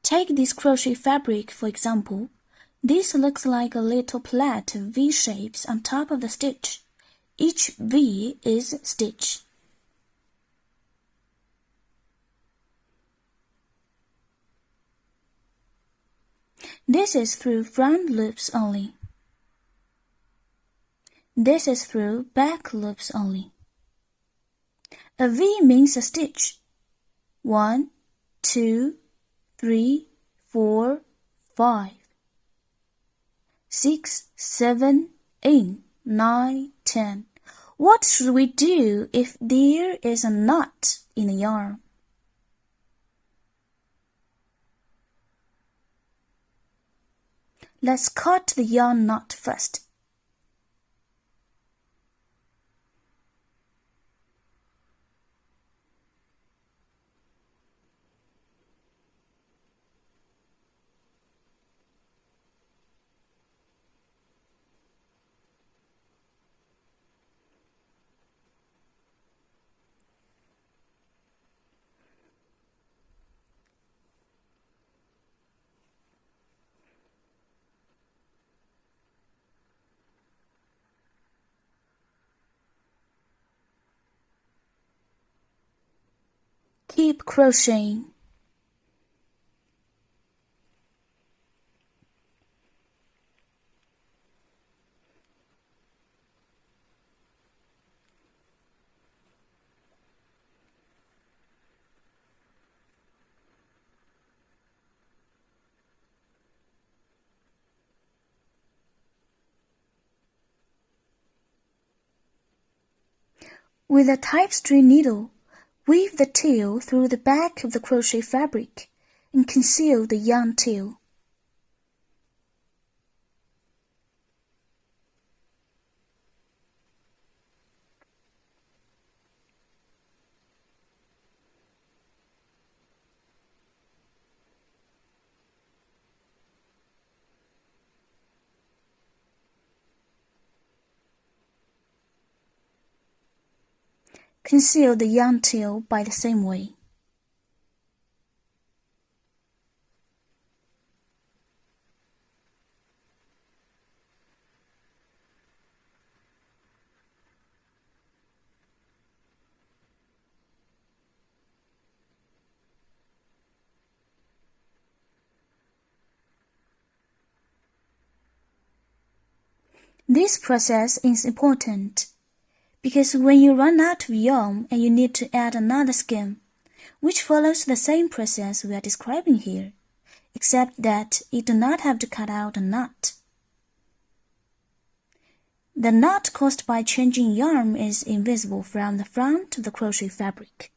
Take this crochet fabric for example. This looks like a little plait of V shapes on top of the stitch. Each V is stitch. This is through front loops only. This is through back loops only. A V means a stitch. 1, 2, 3, 4, 5, 6, 7, 8, 9, 10. What should we do if there is a knot in the yarn? Let's cut the yarn knot first. Keep crocheting. With a tapestry needle, weave the tail through the back of the crochet fabric and conceal the yarn tail. Conceal the yarn tail by the same way. This process is important because when you run out of yarn and you need to add another skein, which follows the same process we are describing here, except that you do not have to cut out a knot. The knot caused by changing yarn is invisible from the front of the crochet fabric.